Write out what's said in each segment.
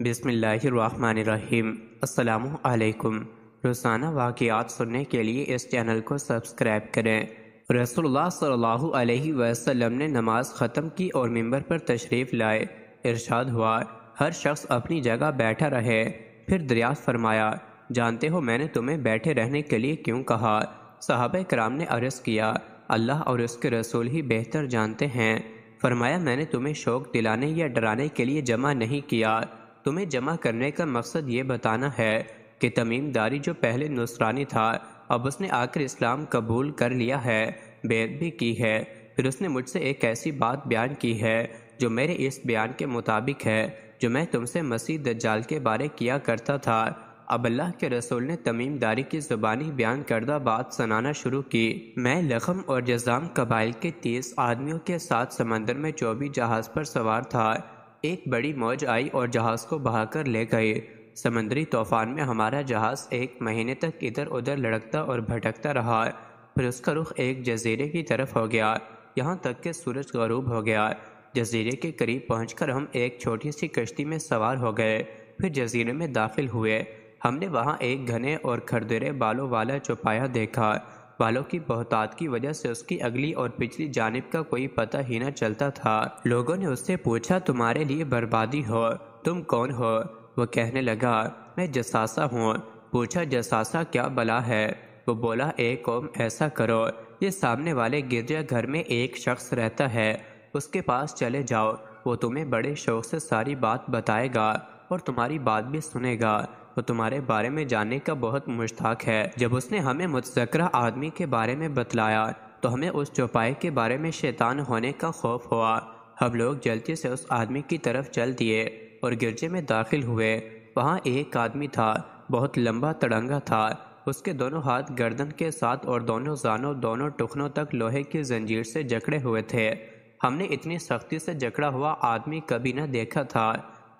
بسم اللہ الرحمن الرحیم۔ السلام علیکم۔ روزانہ واقعات سننے کے لیے اس چینل کو سبسکرائب کریں۔ رسول اللہ صلی اللہ علیہ وسلم نے نماز ختم کی اور ممبر پر تشریف لائے۔ ارشاد ہوا، ہر شخص اپنی جگہ بیٹھا رہے۔ پھر دریافت فرمایا، جانتے ہو میں نے تمہیں بیٹھے رہنے کے لیے کیوں کہا؟ صحابہ کرام نے عرض کیا، اللہ اور اس کے رسول ہی بہتر جانتے ہیں۔ فرمایا، میں نے تمہیں شوق دلانے یا ڈرانے کے لیے جمع نہیں کیا، تمہیں جمع کرنے کا مقصد یہ بتانا ہے کہ تمیم داری جو پہلے نصرانی تھا اب اس نے آ کر اسلام قبول کر لیا ہے، بیعت بھی کی ہے۔ پھر اس نے مجھ سے ایک ایسی بات بیان کی ہے جو میرے اس بیان کے مطابق ہے جو میں تم سے مسیح دجال کے بارے کیا کرتا تھا۔ اب اللہ کے رسول نے تمیم داری کی زبانی بیان کردہ بات سنانا شروع کی۔ میں لخم اور جذام قبائل کے 30 آدمیوں کے ساتھ سمندر میں 24 جہاز پر سوار تھا۔ ایک بڑی موج آئی اور جہاز کو بہا کر لے گئی۔ سمندری طوفان میں ہمارا جہاز ایک مہینے تک ادھر ادھر لڑکتا اور بھٹکتا رہا، پھر اس کا رخ ایک جزیرے کی طرف ہو گیا، یہاں تک کہ سورج غروب ہو گیا۔ جزیرے کے قریب پہنچ کر ہم ایک چھوٹی سی کشتی میں سوار ہو گئے، پھر جزیرے میں داخل ہوئے۔ ہم نے وہاں ایک گھنے اور کھردرے بالوں والا چوپایا دیکھا۔ بالوں کی بہتات کی وجہ سے اس کی اگلی اور پچھلی جانب کا کوئی پتہ ہی نہ چلتا تھا۔ لوگوں نے اس سے پوچھا، تمہارے لیے بربادی ہو، تم کون ہو؟ وہ کہنے لگا، میں جساسہ ہوں۔ پوچھا، جساسہ کیا بلا ہے؟ وہ بولا، اے قوم ایسا کرو، یہ سامنے والے گرجا گھر میں ایک شخص رہتا ہے، اس کے پاس چلے جاؤ، وہ تمہیں بڑے شوق سے ساری بات بتائے گا اور تمہاری بات بھی سنے گا، وہ تمہارے بارے میں جاننے کا بہت مشتاق ہے۔ جب اس نے ہمیں متذکرہ آدمی کے بارے میں بتلایا تو ہمیں اس چوپائے کے بارے میں شیطان ہونے کا خوف ہوا۔ ہم لوگ جلدی سے اس آدمی کی طرف چل دیے اور گرجے میں داخل ہوئے۔ وہاں ایک آدمی تھا، بہت لمبا تڑنگا تھا، اس کے دونوں ہاتھ گردن کے ساتھ اور دونوں زانوں دونوں ٹخنوں تک لوہے کی زنجیر سے جکڑے ہوئے تھے۔ ہم نے اتنی سختی سے جکڑا ہوا آدمی کبھی نہ دیکھا تھا۔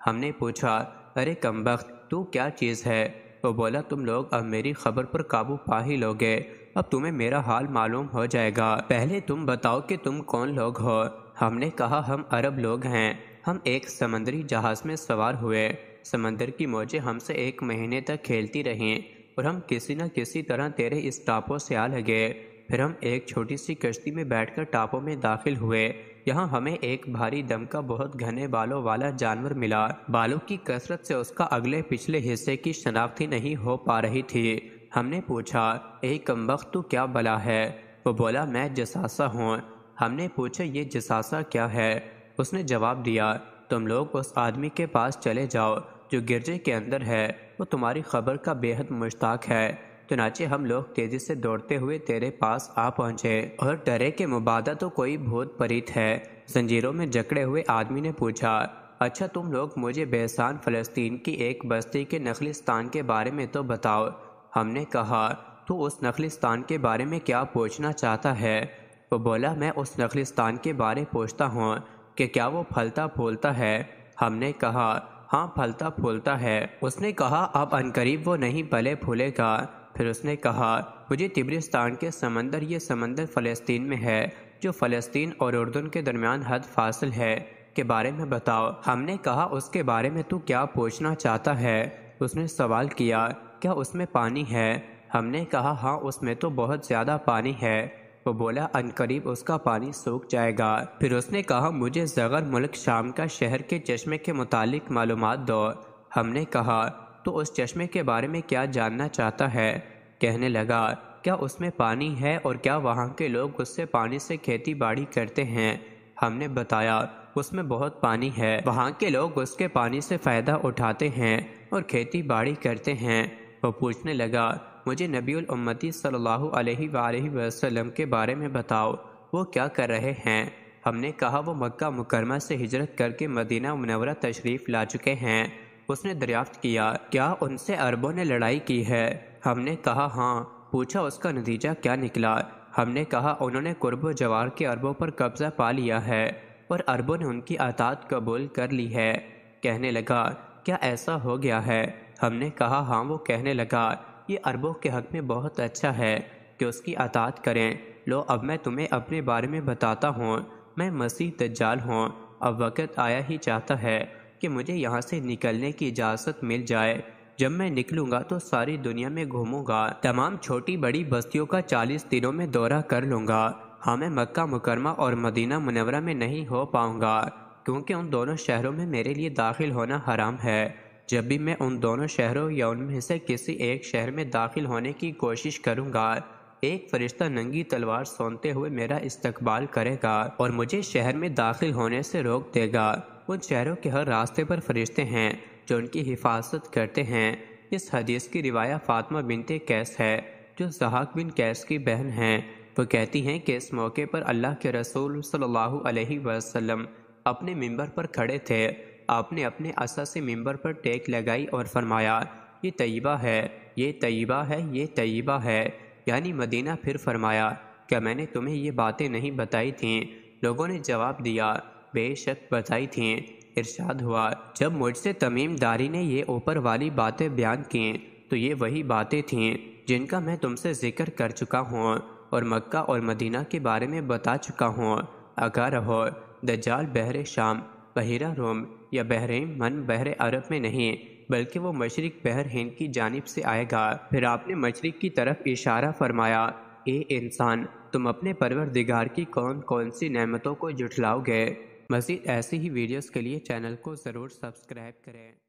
ہم نے پوچھا، ارے کمبخت، تو کیا چیز ہے؟ وہ بولا، تم لوگ اب میری خبر پر قابو پا ہی لوگے، اب تمہیں میرا حال معلوم ہو جائے گا، پہلے تم بتاؤ کہ تم کون لوگ ہو؟ ہم نے کہا، ہم عرب لوگ ہیں، ہم ایک سمندری جہاز میں سوار ہوئے، سمندر کی موجیں ہم سے ایک مہینے تک کھیلتی رہیں اور ہم کسی نہ کسی طرح تیرے اس ٹاپو سے آ لگے۔ پھر ہم ایک چھوٹی سی کشتی میں بیٹھ کر ٹاپو میں داخل ہوئے۔ یہاں ہمیں ایک بھاری دم کا بہت گھنے بالوں والا جانور ملا۔ بالوں کی کثرت سے اس کا اگلے پچھلے حصے کی شناخت ہی نہیں ہو پا رہی تھی۔ ہم نے پوچھا، اے کمبخت، تو کیا بلا ہے؟ وہ بولا، میں جساسہ ہوں۔ ہم نے پوچھا، یہ جساسہ کیا ہے؟ اس نے جواب دیا، تم لوگ اس آدمی کے پاس چلے جاؤ جو گرجے کے اندر ہے، وہ تمہاری خبر کا بے حد مشتاق ہے۔ چنانچہ ہم لوگ تیزی سے دوڑتے ہوئے تیرے پاس آ پہنچے اور ڈرے کہ مبادا تو کوئی بھوت پریت ہے۔ زنجیروں میں جکڑے ہوئے آدمی نے پوچھا، اچھا تم لوگ مجھے بحسان فلسطین کی ایک بستی کے نخلستان کے بارے میں تو بتاؤ۔ ہم نے کہا، تو اس نخلستان کے بارے میں کیا پوچھنا چاہتا ہے؟ وہ بولا، میں اس نخلستان کے بارے پوچھتا ہوں کہ کیا وہ پھلتا پھولتا ہے؟ ہم نے کہا، ہاں پھلتا پھولتا ہے۔ اس نے کہا، اب عنقریب وہ نہیں پھلے پھولے گا۔ پھر اس نے کہا، مجھے طبرستان کے سمندر، یہ سمندر فلسطین میں ہے جو فلسطین اور اردن کے درمیان حد فاصل ہے، کے بارے میں بتاؤ۔ ہم نے کہا، اس کے بارے میں تو کیا پوچھنا چاہتا ہے؟ اس نے سوال کیا، کیا اس میں پانی ہے؟ ہم نے کہا، ہاں اس میں تو بہت زیادہ پانی ہے۔ وہ بولا، عنقریب اس کا پانی سوکھ جائے گا۔ پھر اس نے کہا، مجھے زغر ملک شام کا شہر کے چشمے کے متعلق معلومات دو۔ ہم نے کہا، تو اس چشمے کے بارے میں کیا جاننا چاہتا ہے؟ کہنے لگا، کیا اس میں پانی ہے اور کیا وہاں کے لوگ اس سے پانی سے کھیتی باڑی کرتے ہیں؟ ہم نے بتایا، اس میں بہت پانی ہے، وہاں کے لوگ اس کے پانی سے فائدہ اٹھاتے ہیں اور کھیتی باڑی کرتے ہیں۔ وہ پوچھنے لگا، مجھے نبی الامتی صلی اللہ علیہ وآلہ وسلم کے بارے میں بتاؤ، وہ کیا کر رہے ہیں؟ ہم نے کہا، وہ مکہ مکرمہ سے ہجرت کر کے مدینہ منورہ تشریف لا چکے ہیں۔ اس نے دریافت کیا، کیا ان سے عربوں نے لڑائی کی ہے؟ ہم نے کہا، ہاں۔ پوچھا، اس کا نتیجہ کیا نکلا؟ ہم نے کہا، انہوں نے قرب و جوار کے عربوں پر قبضہ پا لیا ہے اور عربوں نے ان کی اطاعت قبول کر لی ہے۔ کہنے لگا، کیا ایسا ہو گیا ہے؟ ہم نے کہا، ہاں۔ وہ کہنے لگا، یہ عربوں کے حق میں بہت اچھا ہے کہ اس کی اطاعت کریں۔ لو اب میں تمہیں اپنے بارے میں بتاتا ہوں، میں مسیح دجال ہوں، اب وقت آیا ہی چاہتا ہے کہ مجھے یہاں سے نکلنے کی اجازت مل جائے۔ جب میں نکلوں گا تو ساری دنیا میں گھوموں گا، تمام چھوٹی بڑی بستیوں کا 40 دنوں میں دورہ کر لوں گا۔ ہاں، میں مکہ مکرمہ اور مدینہ منورہ میں نہیں ہو پاؤں گا، کیونکہ ان دونوں شہروں میں میرے لیے داخل ہونا حرام ہے۔ جب بھی میں ان دونوں شہروں یا ان میں سے کسی ایک شہر میں داخل ہونے کی کوشش کروں گا، ایک فرشتہ ننگی تلوار سونتے ہوئے میرا استقبال کرے گا اور مجھے شہر میں داخل ہونے سے روک دے گا۔ ان شہروں کے ہر راستے پر فرشتے ہیں جو ان کی حفاظت کرتے ہیں۔ اس حدیث کی روایت فاطمہ بنت قیس ہے، جو ضحاک بن قیس کی بہن ہیں۔ وہ کہتی ہیں کہ اس موقع پر اللہ کے رسول صلی اللہ علیہ وسلم اپنے ممبر پر کھڑے تھے۔ آپ نے اپنے عصا سے ممبر پر ٹیک لگائی اور فرمایا، یہ طیبہ ہے، یہ طیبہ ہے، یہ طیبہ ہے، یعنی مدینہ۔ پھر فرمایا، کیا میں نے تمہیں یہ باتیں نہیں بتائی تھیں؟ لوگوں نے جواب دیا، بے شک بتائی تھیں۔ ارشاد ہوا، جب مجھ سے تمیم داری نے یہ اوپر والی باتیں بیان کیں تو یہ وہی باتیں تھیں جن کا میں تم سے ذکر کر چکا ہوں اور مکہ اور مدینہ کے بارے میں بتا چکا ہوں۔ آگاہ رہو، دجال بحر شام، بحیرہ روم یا بحرین من بحر عرب میں نہیں، بلکہ وہ مشرق بحر ہند کی جانب سے آئے گا۔ پھر آپ نے مشرق کی طرف اشارہ فرمایا، اے انسان، تم اپنے پروردگار کی کون کون سی نعمتوں کو جھٹلاؤ گے؟ مزید ایسی ہی ویڈیوز کے لیے چینل کو ضرور سبسکرائب کریں۔